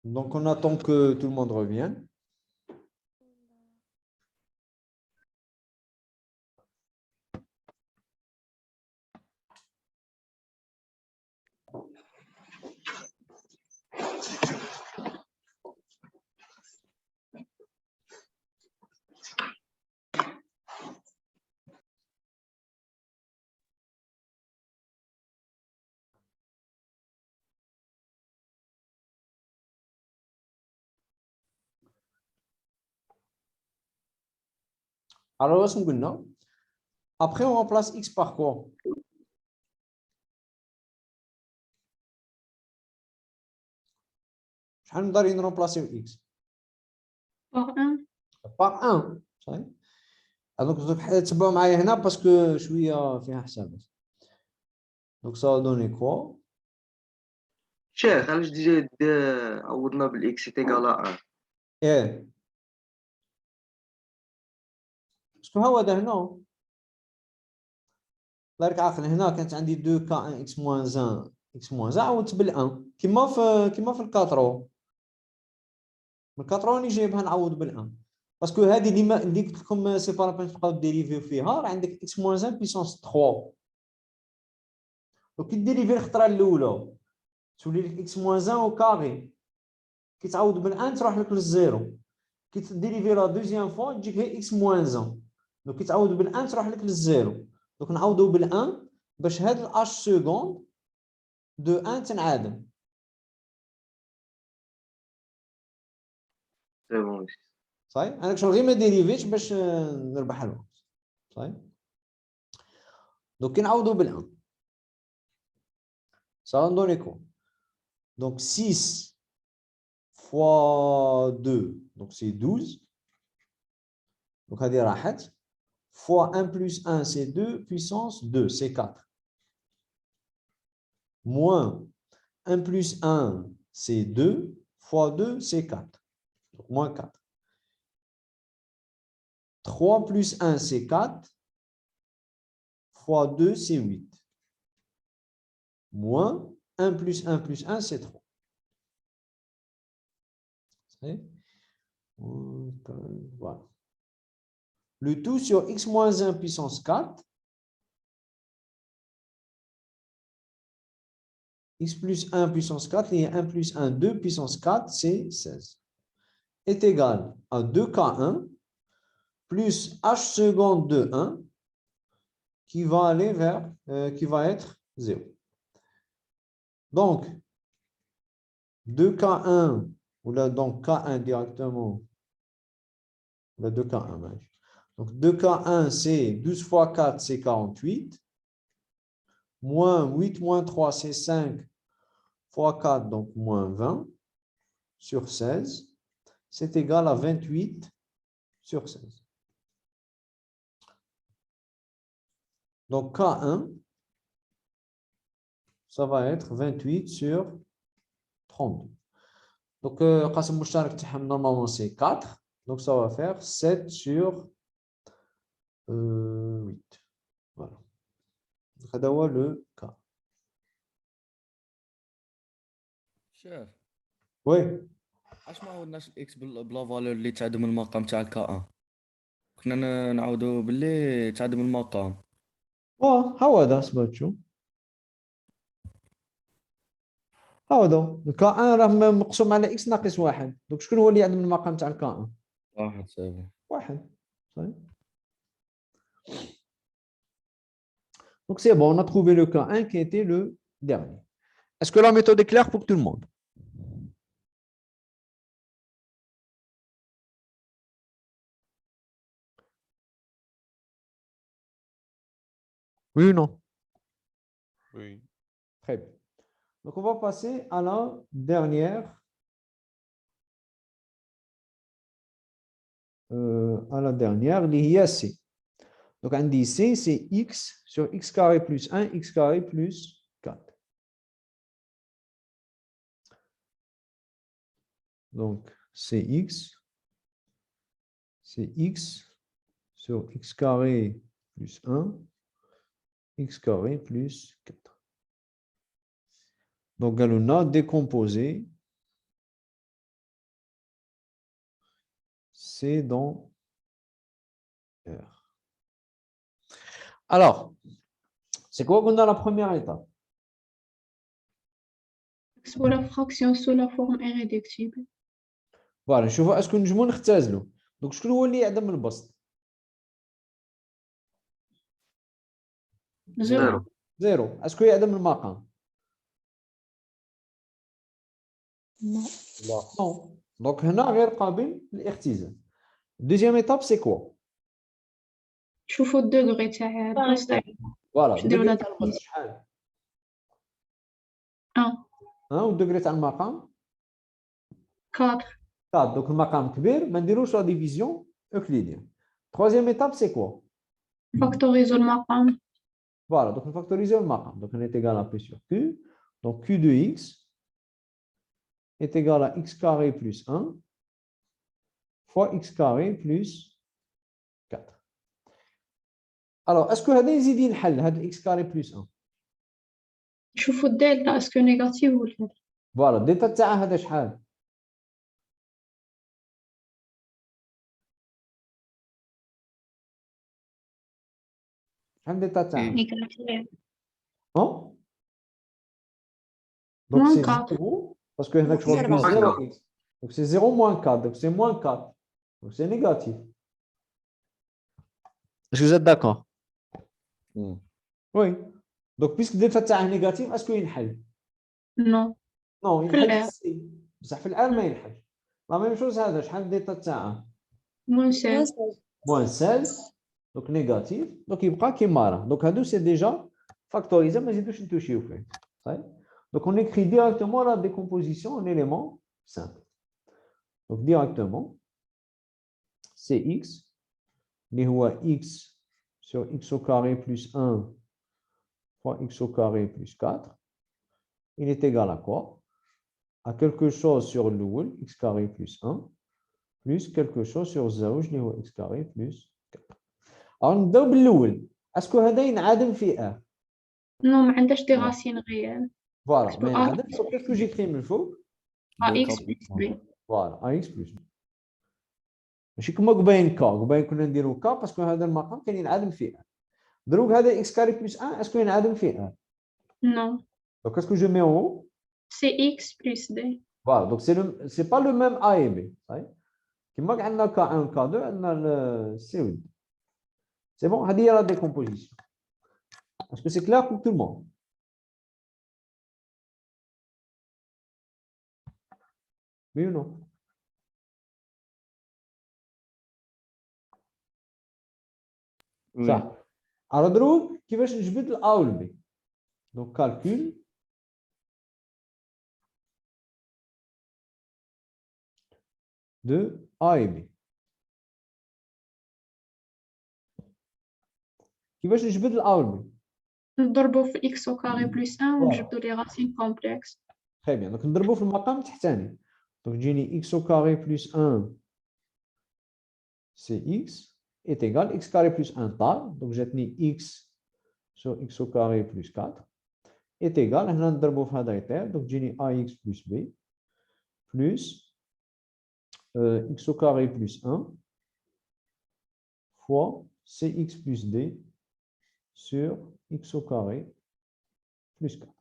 Donc, on attend que tout le monde revienne. Alors, ce qu'on a. Après, on remplace x par quoi? شحال نقدر نرومبلاسيو x Par 1. par 1 صحيح. دونك تبعوا معايا هنا باسكو شويه فيها حسابات. دونك ça va donner quoi? شيخ علاش ديجا عوضنا بالاكس ايكال 1؟ ايه باسكو ها هو هذا هنا الله يرك عاقل. هنا كانت عندي 2 k 1 x moins 1 x moins 1 عوضت بال 1 كيما في الكاترو. من الكاترو راني جايبها نعوض بال 1 باسكو هذه اللي قلت لكم سي با لابين تبقاو ديريفيو فيها. راه عندك x moins 1 بيسونس 3. دونك كي ديريفي الخطره الاولى تولي لك x moins 1 او كاري. كي تعوض بال 1 تروح لك للزيرو. كي تديريفي لا دوزيام فوا تجيك هي x moins 1. دونك كي تعوض بال 1 تروح لك للزيرو. دونك نعوضوا بال 1 باش هاد ال h سكوند دو 1 تنعادم. سي بون. صحيح انا كنت غير ما ديريفيتش باش نربح الوقت. صحيح دونك كي نعوضوا بال 1 ça va donner quoi? Donc 6 fois 2 donc c'est 12. Donc هذه راحت fois 1 plus 1 c'est 2 puissance 2 c'est 4 moins 1 plus 1 c'est 2 fois 2 c'est 4 donc moins 4. 3 plus 1 c'est 4 fois 2 c'est 8 moins 1 plus 1 plus 1 c'est 3. Voilà. Le tout sur x moins 1 puissance 4 x plus 1 puissance 4 et 1 plus 1 2 puissance 4 c'est 16 est égal à 2k1 plus h seconde de 1 qui va aller vers qui va être 0. Donc 2k1 ou là donc k1 directement là 2k1 donc 2k1 c'est 12 fois 4 c'est 48 moins 8 moins 3 c'est 5 fois 4 donc moins 20 sur 16 c'est égal à 28 sur 16. Donc K1 ça va être 28 sur 32. Donc قاسم مشترك تاعهم normalement c'est 4 donc ça va faire 7 sur 8. Voilà. هذا هو le K. شاف Oui. علاش ما عاودناش الاكس بلا فالور اللي تعدم المقام تاع الكا 1؟ كنا نعاودو باللي تعدم المقام. هذا سمعتو هذا K1 راه مقسوم على x ناقص 1 donc شكون هو اللي يعدم المقام تاع K1؟ واحد صافي. 1 صحيح. Donc c'est bon, on a trouvé le K1 qui était le dernier. Est-ce que la méthode est claire pour tout le monde? Oui ou non? Oui. Très bien. Donc on va passer à la dernière. اللي هي C. Donc on dit C c'est x sur x carré plus 1 x carré plus 4. Donc c'est x sur x carré plus 1 x carré plus 4. Donc on a décomposé C dans R. Alors, c'est quoi qu'on a la première étape? Soit la fraction sous la forme irréductible. فوالا نشوفوا اسكو نجمو نختزلوا. دونك شكون هو اللي يعدم البسط؟ Zéro. زيرو. اسكو يعدم المقام؟ Non. لا نو. دونك هنا غير قابل للاختزال. دوزيام ايتاب سي كوا؟ شوفوا الدوغري تاع البسط. فوالا باش نديرو لا الدوغري تاع البسط شحال؟ 1 والدوغري تاع المقام 4 4. دونك المقام كبير ما نديروش لا ديفيزيون اوكليديان. troisième étape c'est quoi? فاكتوريزو المقام. Voilà, donc on factorise le maqam. Donc on est égal à P sur Q. Donc Q de X est égal à X carré plus 1 fois X carré plus 4. Alors, est-ce que هذا يزيد ينحل هذا X carré plus 1؟ شوفوا الدلتا اسكو نيجاتيف ولا لا. فوالا الدلتا تاع هذا شحال؟ شحال الدلتا تاعها؟ نيجاتيف. Donc Moins c'est 4. 0 parce que هناك شغل plus 0x. Donc c'est 0 moins 4. Donc c'est moins 4. Donc c'est négatif. Est-ce que vous êtes d'accord? Oui. Donc puisque الدلتا تاعها négatif, est-ce que ينحل؟ Non. نو في ينحل الآر. السي بصح في الآر ما ينحلش. لا ميم شوز هذا شحال الديتا تاعها؟ Moins 16. موان 16 دونك نيجاتيف دونك يبقى كيما راه. دونك هادو سي ديجا فاكتوريزا ما نزيدوش نتوشيو فيه. صحيح. دونك اون écrit directement la décomposition en éléments simples. Donc directement Cx اللي هو x sur x au carré plus 1 fois x au carré plus 4 il est égal à quoi? À quelque chose sur l'oul, x carré plus 1, plus quelque chose sur زوج اللي هو x carré plus 4. Alors نبداو بالأول. اسكو هذا ينعدم في R؟ Non, ما عندهاش دي راسين غيال. فوالا ما ينعدمش. دونك كيفاش جيكري من الفوق؟ AX plus B. فوالا ax plus b. ماشي كما قباين كا. قباين كنا نديرو كا باسكو هذا المقام كان ينعدم في R. دروك هذا x carré plus 1 اسكو ينعدم في R؟ Non. دونك اسكو جو مي en haut؟ C'est X plus D. Voilà, donc c'est pas le même A et B. كما عندنا K1 K2 عندنا C1. C'est bon, هذه هي la décomposition. Est-ce que c'est clair pour tout le monde? Oui ou non? صح. Alors دروك كيفاش نجبد ال A و ال B؟ Donc calcul de A et B. كيفاش نجبد ال A و ال B؟ نضربو في X au carré plus 1 ونجبدو لي راسين كومبلكس. Très bien. Donc نضربو في المقام التحتاني. Donc تجيني x au carré plus 1 c'est x est égal x carré plus 1 طار. Donc جاتني x sur x au carré plus 4 est égal. هنا نضربو في هذا يطير. Donc تجيني ax plus b plus x au carré plus 1 fois cx plus d sur x au carré plus 4.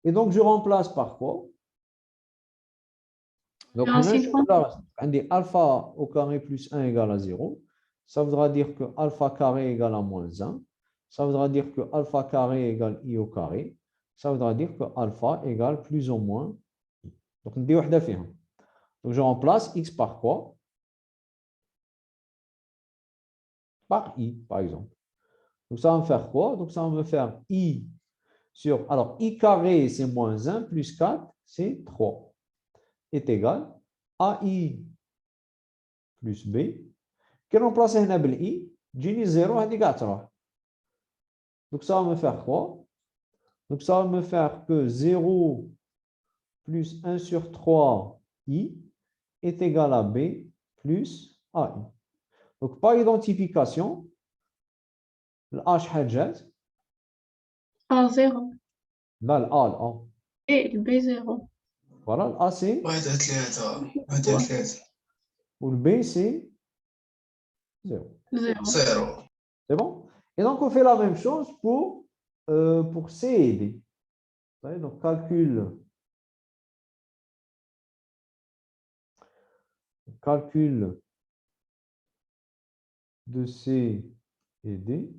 Et donc je remplace par quoi? Donc on dit alpha au carré plus 1 égale à 0. Ça voudra dire que alpha carré égale à moins 1. Ça voudra dire que alpha carré égale i au carré. Ça voudra dire que alpha égale plus ou moins i. Donc on dit وحدة فيهم. Donc je remplace x par quoi? Par i, par exemple. Donc ça va me faire quoi? Donc ça va me faire i sur... Alors i carré c'est moins 1 plus 4 c'est 3. Est égal à i plus b qui remplace هنا بالاي تجيني 0 هذه كاع تروح. Donc ça va me faire quoi? Donc ça va me faire que 0 plus 1 sur 3 i est égal à b plus ai. Donc par identification le h حاجات A0 لا ال A et le B0. voilà le A c'est واحد على ثلاثة واحد على ثلاثة Ou le B, c'est 0. 0. Zéro. C'est bon? Et donc, on fait la même chose pour C et D. Vous voyez, donc, calcul de C et D.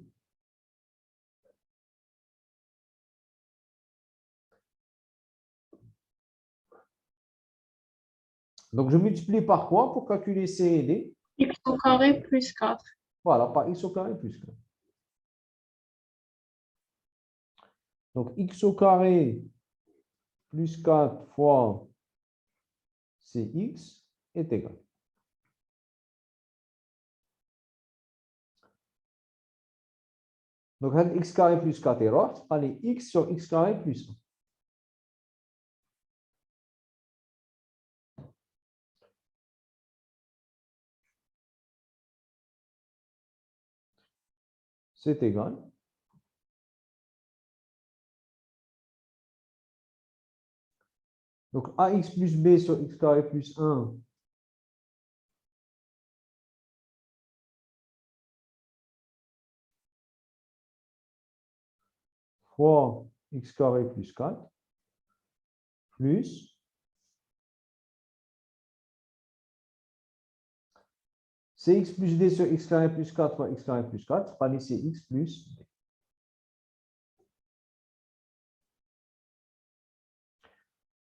Donc, je multiplie par quoi pour calculer C et D? X au carré plus 4. Voilà, par x au carré plus 4. Donc, x au carré plus 4 fois Cx est égal. Donc, x carré plus 4 est rare. Allez, x sur x carré plus 1. C'est égal. Donc, ax plus b sur x carré plus 1 fois x carré plus 4 plus cx plus d sur x carré plus 4 fois x carré plus 4, allez, cx plus d.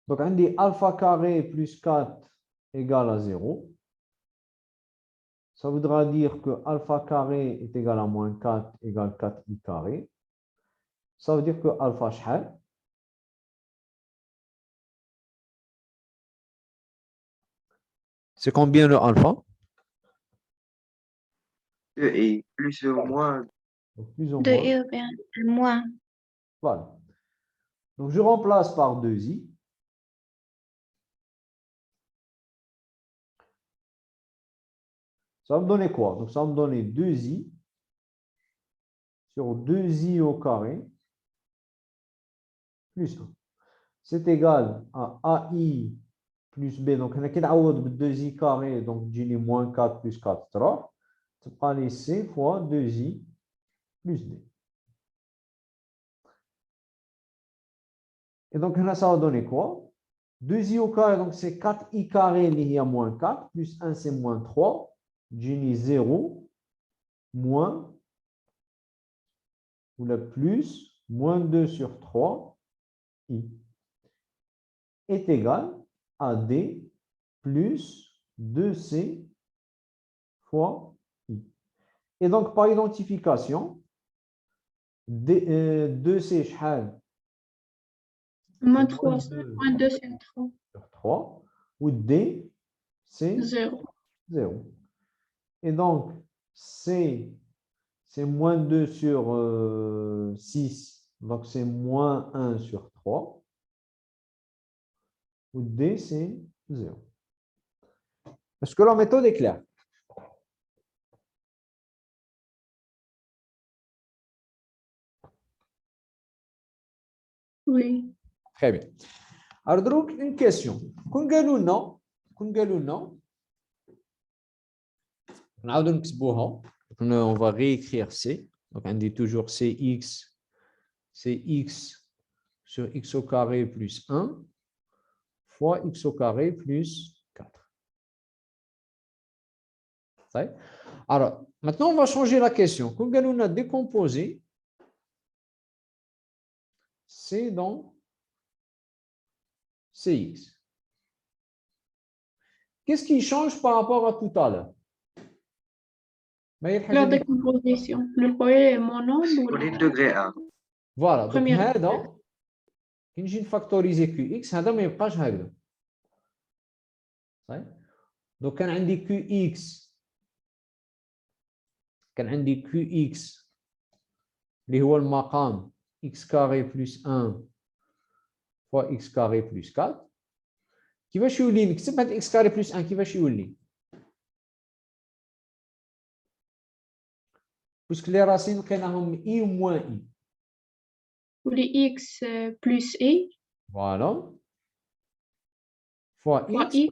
Donc, on dit alpha carré plus 4 égale à 0. Ça voudra dire que alpha carré est égal à moins 4 égale 4i carré. Ça veut dire que alpha shal. C'est combien le alpha? 2i plus ou moins. Donc, plus ou 2 moins. i ou bien moins. Voilà. Donc, je remplace par 2i. Ça va me donner quoi? Donc, ça va me donner 2i sur 2i au carré plus 1. C'est égal à AI plus B. Donc, on a qu'à 2i carré, donc j'ai moins 4 plus 4 3. Ça va aller C fois 2i plus D. Et donc, là, ça va donner quoi? 2i au carré, donc c'est 4i carré, il y a moins 4, plus 1, c'est moins 3. J'ai 0, moins, ou la plus, moins 2 sur 3, i, est égal à D plus 2c fois i. Et donc, par identification, 2c شحال Moins 3, deux moins 2, c'est 3. sur 3, ou D, c'est 0. 0. Et donc, C, c'est moins 2 sur 6, donc c'est moins 1 sur 3, ou D, c'est 0. Est-ce que la méthode est claire? Oui. Très bien. Alors, donc, une question. Quand قالوا لنا نعاودوا نكتبوها. On va réécrire C. Donc, on dit toujours Cx sur x au carré plus 1 fois x au carré plus 4. Alors, maintenant, on va changer la question. Quand on a décomposé C dans Cx. Qu'est-ce qui change par rapport à tout à l'heure? La décomposition. Le foyer est mon nombre ou ولي degré 1. Voilà. Donc, Première هذا كي نجي نفاكتوريزي كيو اكس هذا ما يبقاش هكذا. صحيح؟ دونك كان عندي كيو اكس اللي هو المقام اكس كاري بلس 1 فوا اكس كاري بلس 4. كيفاش يولي نكتب هاد اكس كاري بلس 1 كيفاش يولي؟ باسكو لي راسين لقيناهم اي وموان اي. ou les x plus i فوالا فوا fois اكس x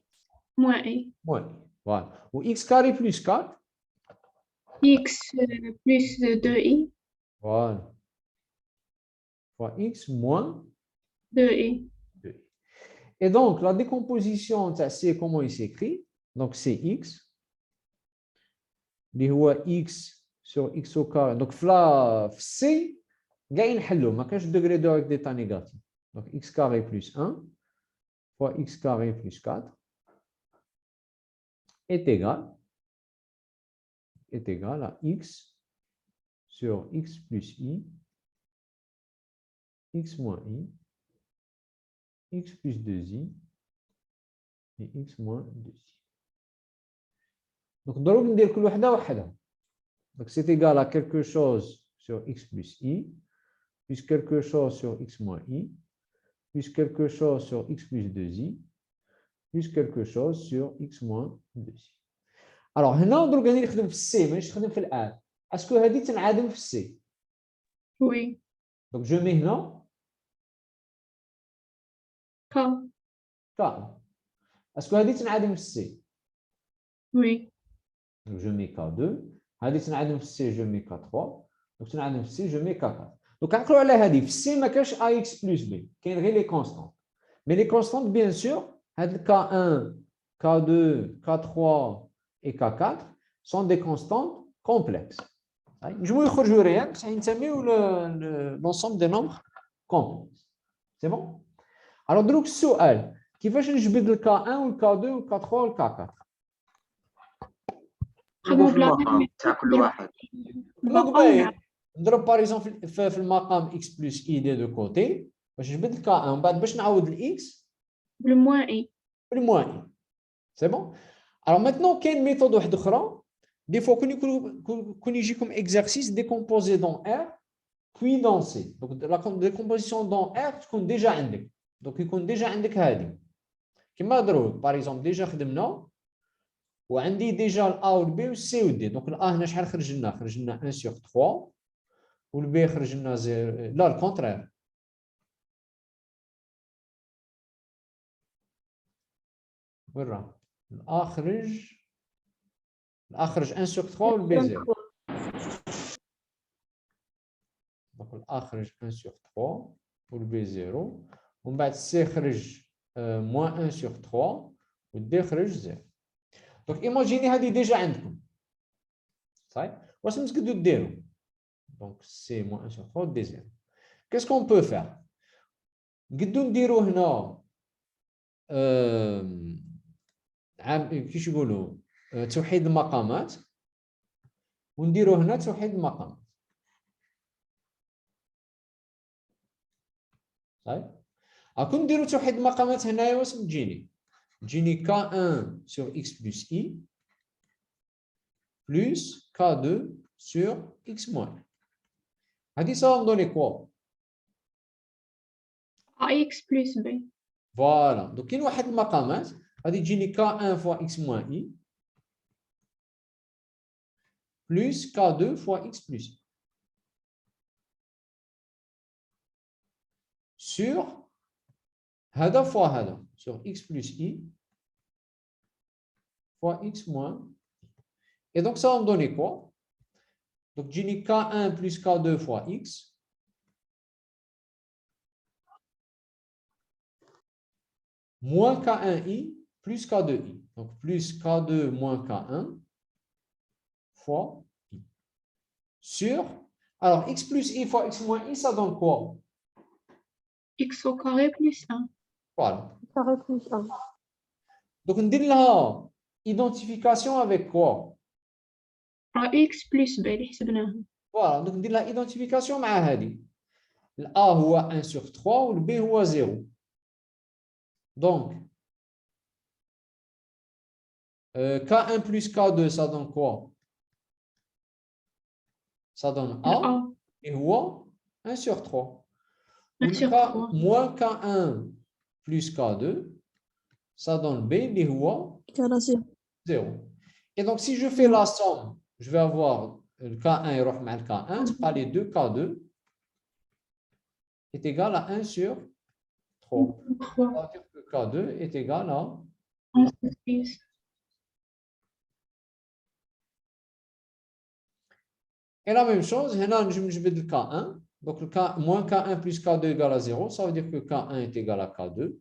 moins i. موان اي. Voilà. Ou x carré plus 4. X plus 2i, Voilà. Fois x moins 2i. 2. Et donc, la décomposition, c'est comment il s'écrit. Donc, c'est x. اللي هو x sur x au carré. Donc, là, c, كاع نحلو ما كانش degré de avec d'état négatif. Donc, x carré plus 1 fois x carré plus 4 est égal à x sur x plus i, x moins i, x plus 2i et x moins 2i. Donc, ضروري ندير كل وحده وحدها. Donc, c'est égal à quelque chose sur x plus i, plus quelque chose sur x moins i, plus quelque chose sur x plus 2i, plus quelque chose sur x moins 2i. Alors, هنا دروك غادي نخدم في السي ماشي نخدم في الان. اسكو هذه تنعادم في السي. Oui. Donc, je mets هنا K. K. اسكو هذه تنعادم في السي. Oui. Donc, je mets K2. هذه تنعادم في السي je mets K3. Donc, تنعادم في السي je mets K4. Donc, عقلوا على هذه في السي ما كاش AX plus B. كاين غير لي كونستانت. Mais les constantes, bien sûr, K1, K2, K3 et K4 sont des constantes complexes. نجمو يخرجوا ريال بصح نسميو l'ensemble des nombres complexes. C'est bon? Alors, دروك السؤال كيفاش نجبد ال K1 وال K2 وال K3 وال K4؟ نضربوا في بلا المقام تاع كل واحد. Donc, نضرب par exemple في المقام x plus i des deux côtés باش نجبد ال K1 ومن بعد باش نعوض ال x بالموان اي. بالموان i. C'est bon? Alors maintenant, quelle méthode واحدة أخرى? Des fois, quand il y a comme exercice décomposé dans R, puis dans C. Donc, la décomposition dans R, tu connais déjà عندك. Donc, il connaît déjà عندك هذه. كما ضروري. Par exemple, déjà خدمنا وعندي déjà ال A و ال B و ال C و ال D. Donc, ال A هنا شحال خرج لنا؟ خرج لنا 1 sur 3 و ال B خرج لنا 0. لا, le contraire. وين راه؟ ال A خرج 1 sur 3 و ال B 0. Donc, A خرج 1 sur 3 و B 0 ومن بعد C خرج moins 1 sur 3 و D خرج 0. Donc, imaginez هذه déjà عندكم. صحيح؟ واش نقدروا ديروا؟ Donc, C moins 1 sur 3 و D 0. Qu'est-ce qu'on peut faire? نقدروا نديروا هنا كيش يقولوا توحيد المقامات ونديروا هنا توحيد المقامات. صحيح؟ كون نديروا توحيد المقامات هنايا واش تجيني K1 sur x plus i plus K2 sur x moins i. هذه ça va me donner quoi? AX plus B. Voilà. Donc كاين واحد المقامات غادي تجيني K1 fois x moins i plus K2 fois x plus i sur هذا fois هذا sur x plus i fois x moins i. Et donc ça va me donner quoi? Donc j'ai K1 plus K2 fois x moins K1i plus K2i. Donc plus K2 moins K1 fois i sur, alors x plus i fois x moins i, ça donne quoi? X au carré plus 1. Voilà. Carré plus 1. Donc on dit là identification avec quoi? AX plus B اللي حسبناها. Voilà. Donc on dit la identification مع هذه. Le A هو 1 sur 3 ou le B هو 0. Donc K1 plus K2, ça donne quoi? Ça donne A et هو 1 sur 3. 1 sur 3. Moins K1 plus K2, ça donne B اللي هو 0. Et donc, si je fais la somme, je vais avoir le K1 يروح مع le K1, تبقى les 2 K2 est égal à 1 sur 3. Ça veut dire que K2 est égal à 1 sur 6. Et la même chose, هنا نجبد le K1. Donc, le K, moins K1 plus K2 égale à 0, ça veut dire que K1 est égal à K2.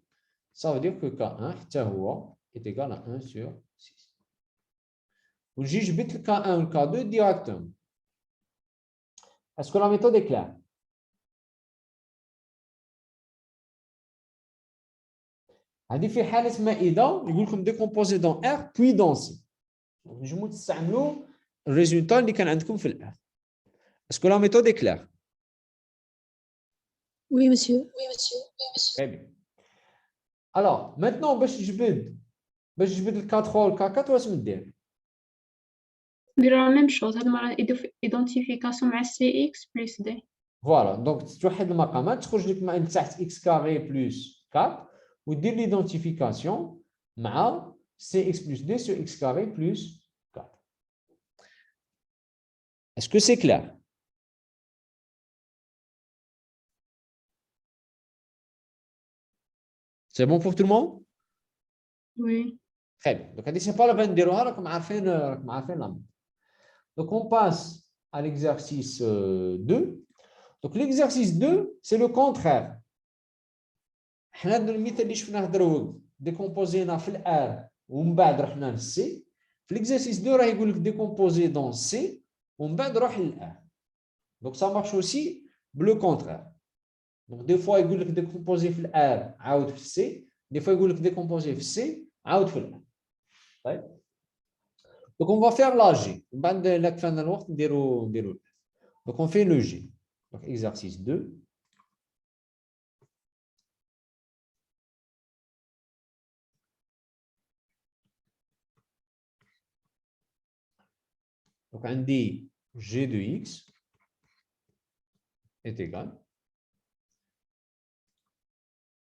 Ça veut dire que K1 est égal à 1 sur 6. ونجي جبت le K1 ou le K2 directement. Est-ce que la méthode est claire? هذه في حالة ما إذا يقول لكم décomposer dans R puis dans C. نجموا تستعملوا الريزولتا اللي كان عندكم في الR. Est-ce que la méthode est claire? Oui, monsieur. Très bien. Alors, maintenant, باش تجبد le K3 و le K4 واش ندير؟ نديرو la même chose. هاد المرة identification مع CX plus D. Voilà, donc توحد المقامات تخرج لك من تحت x carré plus 4 ودير l'identification مع cx plus d sur x carré plus 4. Est-ce que c'est clair? C'est bon pour tout le monde? Oui. Très bien. Donc, هذه c'est pas la peine نديروها راكم عارفين la méthode. Donc, on passe à l'exercice 2. Donc, l'exercice 2, c'est le contraire. حنا المثال اللي شفناه دروك ديكومبوزينا في الار ومن بعد رحنا للسي. في l'exercice 2 راه يقول لك ديكومبوزي دون سي ومن بعد روح للار. Donc, ça marche aussi le contraire. Donc, des fois يقول لك ديكومبوزي في الار عاود في السي. Des fois يقول لك ديكومبوزي في السي عاود في الار. طيب. Donc, on va faire la G. بعد لا كفانا الوقت نديرو. Donc, on fait le G. Donc, exercice 2. Donc, on dit G de X est égal.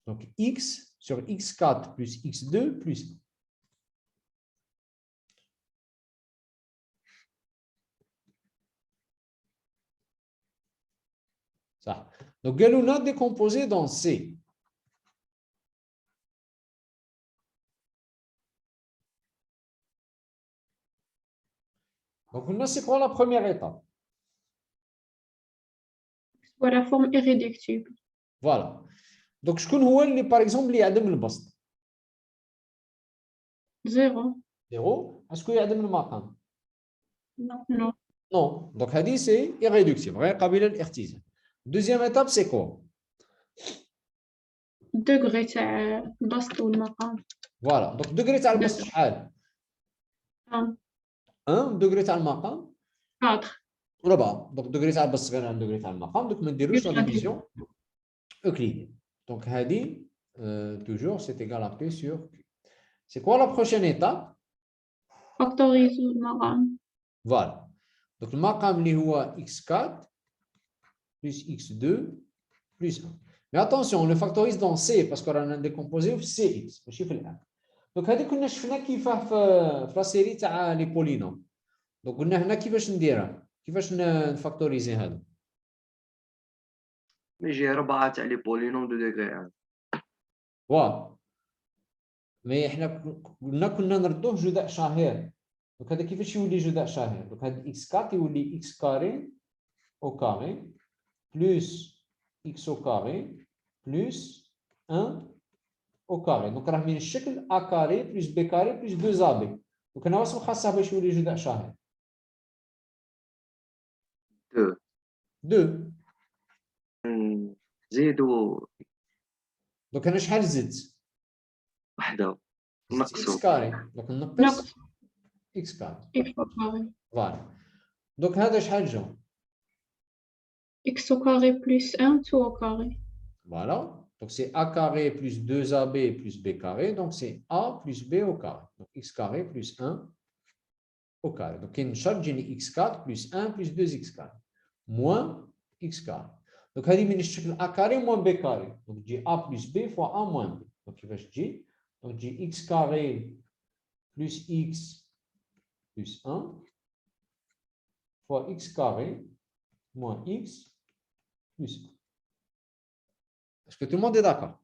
Donc, X sur X4 plus X2 plus 1. Ça. Donc, on a décomposé dans C. Donc, on a c'est quoi la première étape? Voilà, la forme irréductible. Voilà. Donc, شكون هو اللي par exemple اللي يعدم البسط؟ 0. 0. Est-ce qu'il يعدم المقام؟ Non. Non. Donc, هذه c'est irréductible, غير قابلة للاختزال. Deuxième étape, c'est quoi? degré تاع البسط والمقام. Voilà. Donc, degré تاع البسط شحال؟ 1. 1. degré تاع المقام 4. 4. Donc, degré تاع البسط غير عن degré تاع المقام. Donc, ما نديروش la division euclidienne. Donc, هذه toujours c'est égal à P sur Q. C'est quoi la prochaine étape? factoriser المقام. Voilà. Donc, le maqam اللي هو x4 plus x2 plus 1. Mais attention, on le factorise dans C parce qu'on a décomposé في Cx ماشي في الآن. Donc, هذه كنا شفنا كيفاه في لا سيري تاع لي بولينوم. Donc, قلنا هنا كيفاش نديرها؟ كيفاش نفاكتوريزي هذا؟ نجي 4 تاع لي بولينوم دو دوغري 1. واه. مي حنا كنا نردوه جداء شهير. Donc, هذا كيفاش يولي جداء شهير؟ Donc, هذا x4 يولي x carré au carré plus x au carré plus 1 au carré. Donc, راه من الشكل a carré plus b carré plus 2ab. Donc, هنا واش خاصها باش يولي جداء شهير؟ 2. زيدو Donc, هنا شحال زدت؟ وحده زدت x نقصو carré. Donc, نقص نقص x carré. x au carré. Voilà. Donc, هذا شحال جا؟ x au carré plus 1 tout au carré. Voilà. Donc, c'est a carré plus 2ab plus b carré. Donc, c'est a plus b au carré. Donc, x carré plus 1 au carré. Donc, il y a une charge, j'ai x4 plus 1 plus 2x carré. Moins x carré. Donc, il y a une a carré moins b carré. Donc, j'ai a plus b fois a moins b. Donc, il va dire, donc j'ai x carré plus x plus 1 fois x carré moins x plus 1. Est-ce que tout le monde est d'accord?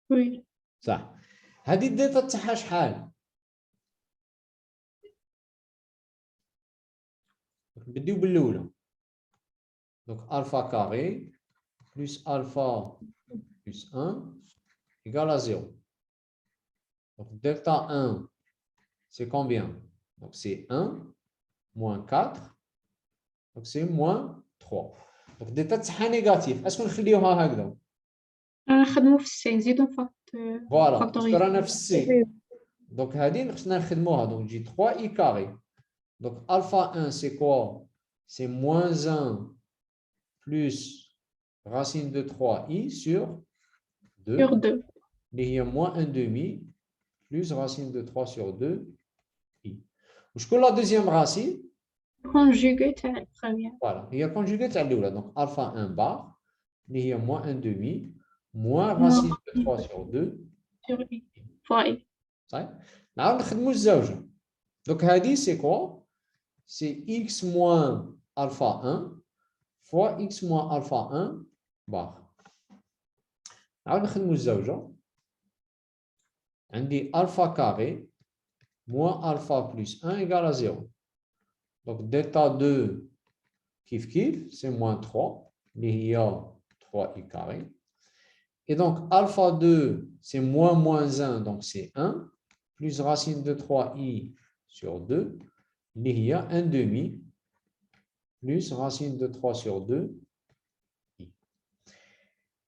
Oui. صح. هذه الداتا تاعها شحال؟ نبداو بالاولى. Donc alpha carré plus alpha plus 1 égale à 0. Donc delta 1, c'est combien? Donc c'est 1 moins 4. Donc c'est moins 3. Donc delta تصحى négatif. Est-ce qu'on نخليوها هكذا؟ نخدمو في السي نزيدو Voilà, parce que فاكتوريزي. رانا في السي. Donc هذه خصنا نخدموها. Donc j'ai 3i carré. Donc alpha 1, c'est quoi? C'est moins 1 plus racine de 3i sur 2. Sur 2. Il y a moins 1 demi plus racine de 3 sur 2 i. Je la deuxième racine. Conjugué تاع la première. Voilà, il y a conjugué تاع الاولى. Donc alpha 1 bar, il y a moins 1 demi moins racine de 3 sur 2 sur i fois i. صحيح. نعاود نخدموا الزوجه. Donc هذه c'est quoi? C'est x moins alpha 1 fois x moins alpha 1 bar. نعاود نخدموا الزوجه. عندي alpha carré moins alpha plus 1 égale à 0. Donc delta 2 kif kif, c'est moins 3. Il y a 3i carré. Et donc alpha 2, c'est moins 1, donc c'est 1. Plus racine de 3i sur 2. Il y a 1 demi. Plus racine de 3 sur 2. I.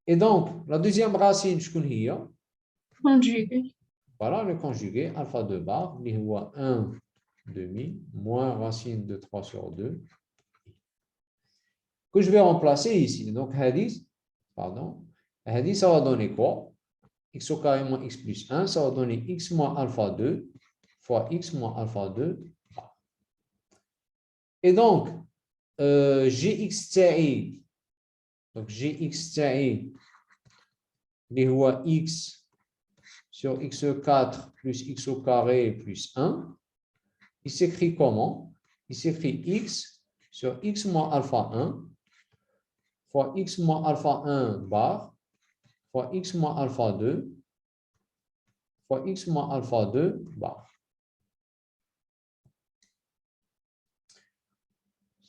Et donc, la deuxième racine, je connais. Conjugué. Voilà le conjugué, alpha 2 bar, il y a 1 demi moins racine de 3 sur 2. Que je vais remplacer ici. Donc, hadith, pardon, hadith, ça va donner quoi? X au carré moins x plus 1, ça va donner x moins alpha 2 fois x moins alpha 2. Et donc, gx ta'i, donc gx ta'i, il y a x sur x4 plus x au carré plus 1. Il s'écrit comment? Il s'écrit x sur x moins alpha 1 fois x moins alpha 1 bar fois x moins alpha 2 fois x moins alpha 2 bar.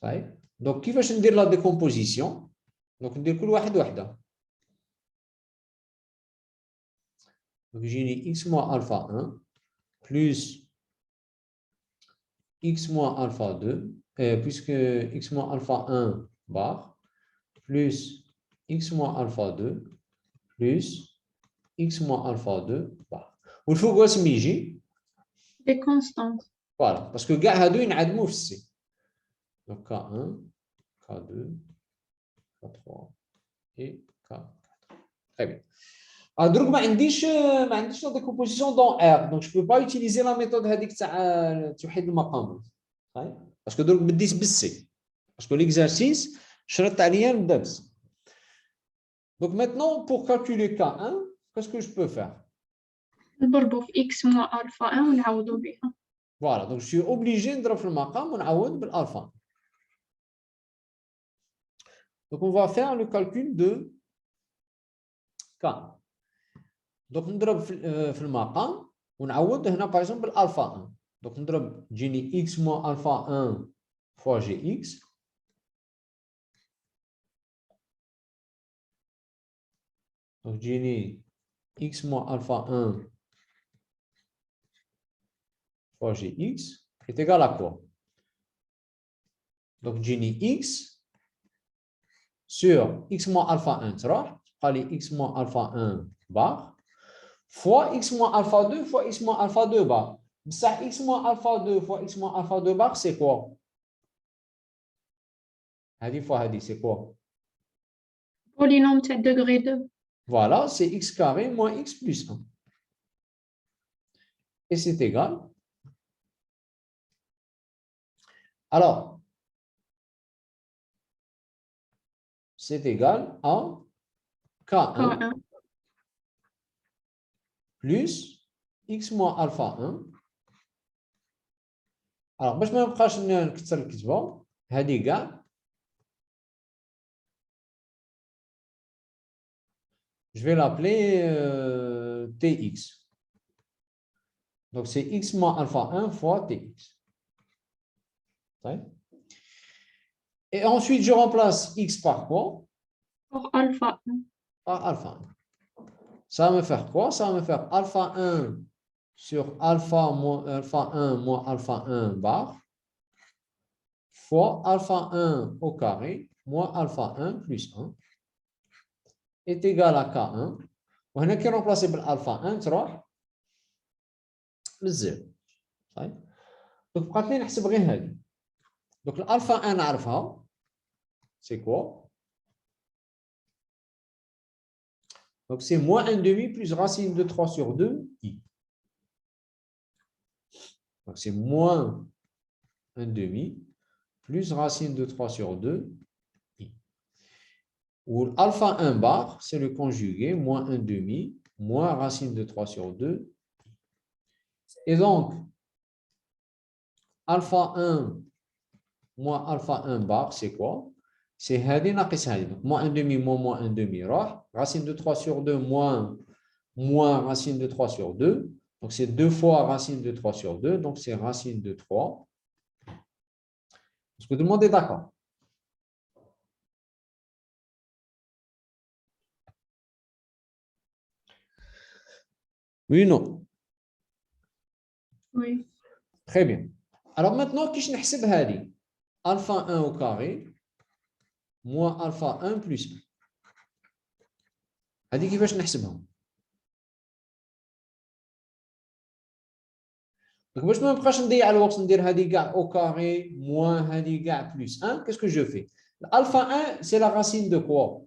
صحيح. Donc كيفاش ندير لا ديكومبوزيسيون؟ دونك ندير كل واحد وحده. Donc j'ai x moins alpha 1 plus x moins alpha 2 puisque x moins alpha 1 bar plus x moins alpha 2 plus x moins alpha 2 bar. والفوق واش يجي؟ Des constantes. Voilà, parce que كاع هادو ينعدموا في السي. Donc K1, K2, K3 et K4. Très bien. Alors, donc, ما عنديش la décomposition dans R. Donc, je ne peux pas utiliser la méthode هذيك تاع توحيد المقامات. Parce que donc بديت بالسي. Parce que l'exercice شرط عليا نبدا بالسي. Donc maintenant, pour calculer K1, qu'est-ce que je peux faire? نضربو في x moins alpha 1 ونعوضو بها. Voilà, donc je suis obligé نضرب في المقام ونعوض بالالفا. Donc on va faire le calcul de K. Donc نضرب في المقام ونعوض هنا par exemple بالالفا 1. Donc نضرب تجيني x moins alpha 1 fois gx. Donc تجيني x moins alpha 1 fois gx est égal à quoi? Donc تجيني x sur x moins alpha 1 تروح تبقى لي x moins alpha 1 bar fois x moins alpha 2 fois x moins alpha 2 bar. بصح x moins alpha 2 fois x moins alpha 2 bar c'est quoi? هذه fois هذه c'est quoi? Polynôme تاع degré 2. Voilà, c'est x carré moins x plus 1. Et c'est égal. Alors, c'est égal à K1 K1 plus x moins alpha 1. Alors, باش ما نبقاش نكثر الكتبه هذه كاع je vais l'appeler Tx. Donc, c'est x moins alpha 1 fois Tx. Et ensuite, je remplace x par quoi? Pour alpha 1. Par alpha 1. Ça va me faire quoi? Ça va me faire alpha 1 sur alpha moins alpha 1 moins alpha 1 bar fois alpha 1 au carré moins alpha 1 plus 1 est égal à K1. وهنا كي نمبلاسي بالالفا 1 تروح للزيرو. صحيح؟ دونك بقات لي نحسب غير هذه. دونك الالفا 1 نعرفها سي كوا؟ Donc, c'est moins 1 demi plus racine de 3 sur 2, i. Donc, c'est moins 1 demi plus racine de 3 sur 2, i. Où alpha 1 bar, c'est le conjugué, moins 1 demi, moins racine de 3 sur 2, i. Et donc, alpha 1 moins alpha 1 bar, c'est quoi? C'est هذه ناقص هذه. Donc, moins 1 demi moins 1 demi راح. Racine de 3 sur 2 moins racine de 3 sur 2. Donc, c'est 2 fois racine de 3 sur 2. Donc, c'est racine de 3. Est-ce que tout le monde est d'accord? Oui, non? Oui. Très bien. Alors maintenant, كيش نحسب هذه؟ Alpha 1 au carré moins alpha 1 plus 1. هذه كيفاش نحسبها؟ Donc, باش ما نبقاش نضيع الوقت ندير هذه كاع au carré moins هذه كاع plus 1. Qu'est-ce que je fais? Alpha 1, c'est la racine de quoi?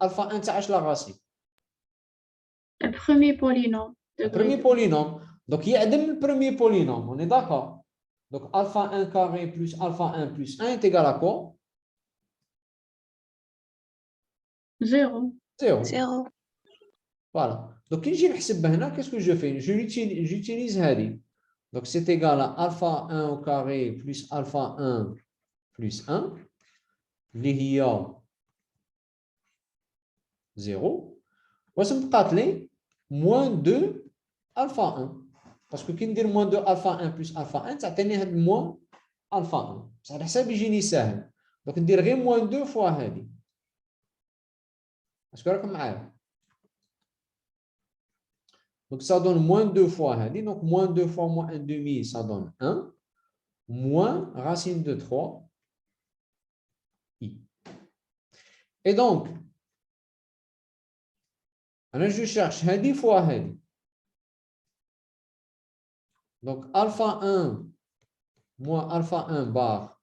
Alpha 1, c'est la racine. Le premier polynôme. Le premier polynôme. Donc, il y a le premier polynôme. On est d'accord? Donc, alpha 1 carré plus alpha 1 plus 1 est égal à quoi? 0. 0. Voilà. Donc, quand je vais qu'est-ce que je fais? J'utilise Hadi. Donc, c'est égal à alpha 1 au carré plus alpha 1 plus 1. Il y a 0. Voici moins 2 alpha 1. Parce que quand on dit moins 2 alpha 1 plus alpha 1, ça tient moins alpha 1. Ça حساب يجيني سهل. Donc, ندير غير moins 2 fois هذه. Est-ce que راكم معايا؟ Donc, ça donne moins 2 fois هذه. Donc, moins 2 fois moins 1 demi, ça donne 1. Moins racine de 3, i. Et donc, je cherche هذه fois هذه. Donc, alpha 1 moins alpha 1 bar,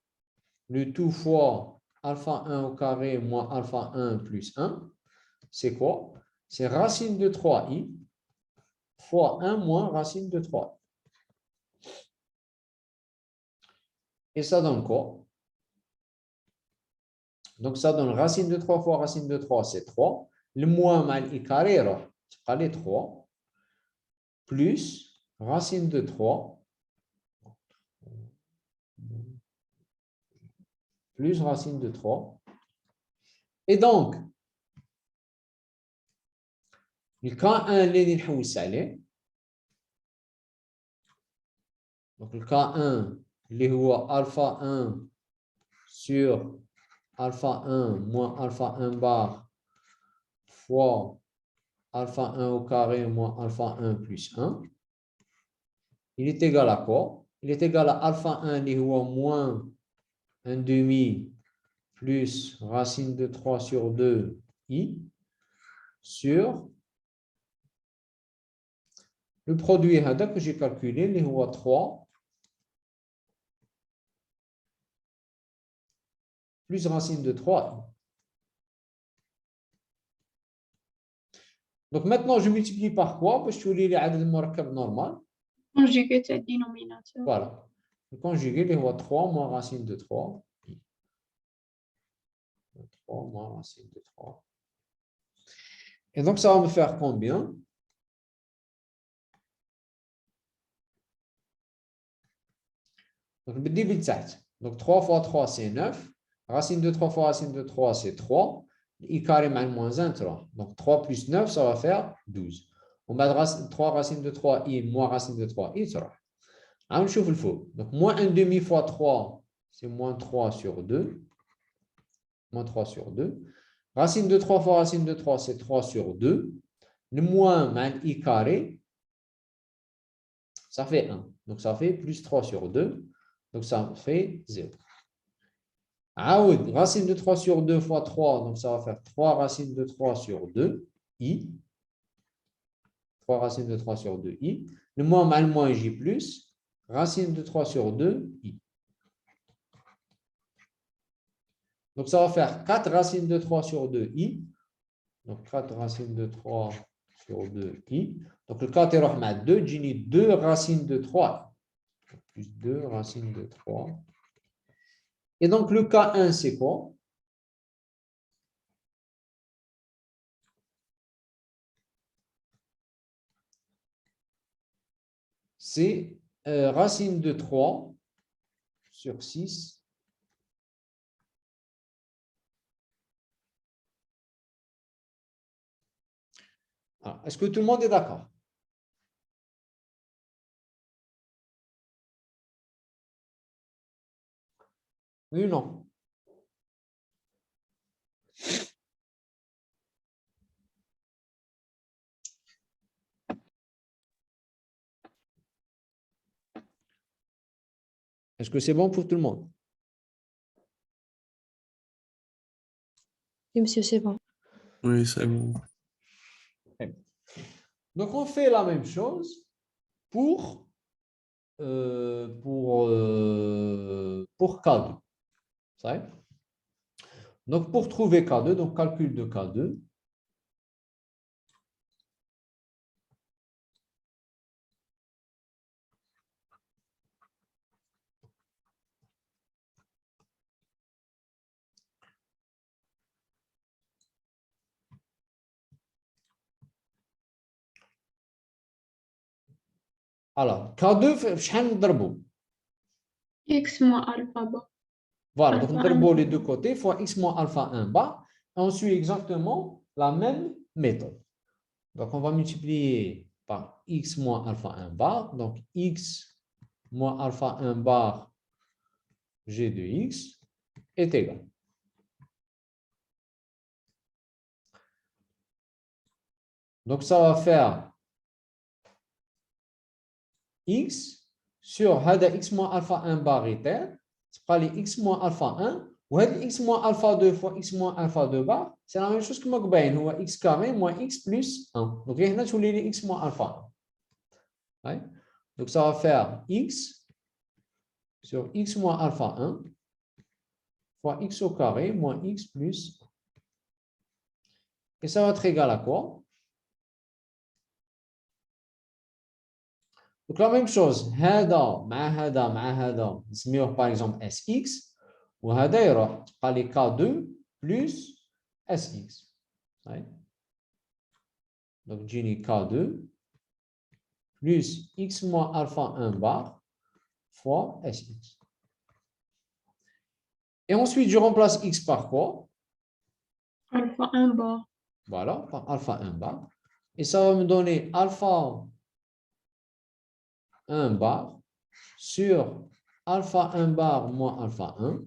le tout fois alpha 1 au carré moins alpha 1 plus 1, c'est quoi? C'est racine de 3i fois 1 moins racine de 3. Et ça donne quoi? Donc, ça donne racine de 3 fois racine de 3, c'est 3. Le moins mal i carré, c'est les 3, plus racine de 3, plus racine de 3. Et donc, le K1 اللي نحوس عليه. Donc, le K1 اللي هو alpha 1 sur alpha 1 moins alpha 1 bar fois alpha 1 au carré moins alpha 1 plus 1. Il est égal à quoi? Il est égal à alpha 1 اللي هو moins 1 demi plus racine de 3 sur 2 i sur le produit que j'ai calculé, اللي هو 3 plus racine de 3i. Donc maintenant, je multiplie par quoi? Parce que je voulais les عدد المركب normal. Conjugué de dénominateur. Voilà. Le conjugué, il est 3 moins racine de 3. 3 moins racine de 3. Et donc, ça va me faire combien? Donc, le début de 7. Donc, 3 fois 3, c'est 9. Racine de 3 fois racine de 3, c'est 3. I carré moins 1, 3. Donc, 3 plus 9, ça va faire 12. On va 3 racine de 3, i moins racine de 3, i, 3. On va voir le faux. Donc, moins 1 demi fois 3, c'est moins 3 sur 2. Moins 3 sur 2. Racine de 3 fois racine de 3, c'est 3 sur 2. Le moins, I carré, ça fait 1. Donc, ça fait plus 3 sur 2. Donc, ça fait 0. Racine de 3 sur 2 fois 3, donc ça va faire 3 racines de 3 sur 2, I. 3 racines de 3 sur 2, I. Le moins mal moins J plus, racine de 3 sur 2, I. Donc ça va faire 4 racines de 3 sur 2, I. Donc 4 racines de 3 sur 2, I. Donc le 4 est 2, j'ai 2 racines de 3. Plus 2 racines de 3. Et donc, le K1, c'est quoi? C'est racine de 3 sur 6. Est-ce que tout le monde est d'accord? Oui ou non? Est-ce que c'est bon pour tout le monde? Oui, monsieur, c'est bon. Oui, c'est bon. Donc, on fait la même chose pour K2. Ça y est. Donc, pour trouver K2, donc calcul de K2. Alors, K2, شحال نضربو؟ X moins alpha bas. Voilà, donc Alpha on dribble 1. les deux côtés fois x moins alpha 1 bas. Et on suit exactement la même méthode. Donc, on va multiplier par x moins alpha 1 bar. Donc, x moins alpha 1 bar g de x est égal. Donc, ça va faire x sur hada x moins alpha 1 bar est tel. C'est pas les x moins alpha 1. Ou x moins alpha 2 fois x moins alpha 2 bar, c'est la même chose que moi, x carré moins x plus 1. Donc, il y a x moins alpha 1. Ouais. Donc, ça va faire x sur x moins alpha 1 fois x au carré moins x plus 1. Et ça va être égal à quoi? Donc, la même chose, هذا مع هذا مع هذا نسميوه par exemple sx وهذا يروح تبقى لي k2 plus sx. Ouais. Donc, تجيني k2 plus x moins alpha 1 bar fois sx. Et ensuite, je remplace x par quoi? Alpha 1 bar. Voilà, par alpha 1 bar. Et ça va me donner alpha 1 bar sur alpha 1 bar moins alpha 1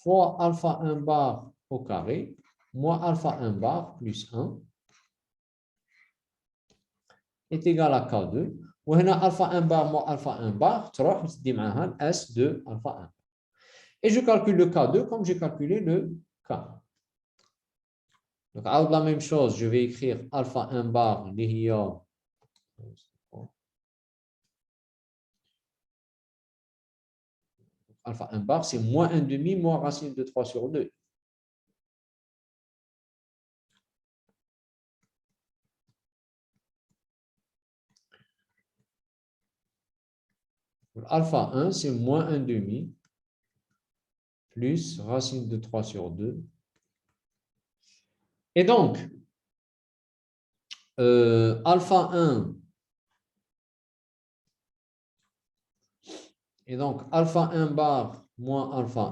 fois alpha 1 bar au carré moins alpha 1 bar plus 1 est égal à K2. وهنا alpha 1 bar moins alpha 1 bar تروح وتدي معها S de alpha 1. Et je calcule le K2 comme j'ai calculé le K. Donc, avec la même chose, je vais écrire alpha 1 bar اللي هي alpha 1 bar, c'est moins 1 demi moins racine de 3 sur 2. Alpha 1, c'est moins 1 demi plus racine de 3 sur 2. Et donc, alpha 1, et donc alpha 1 bar moins alpha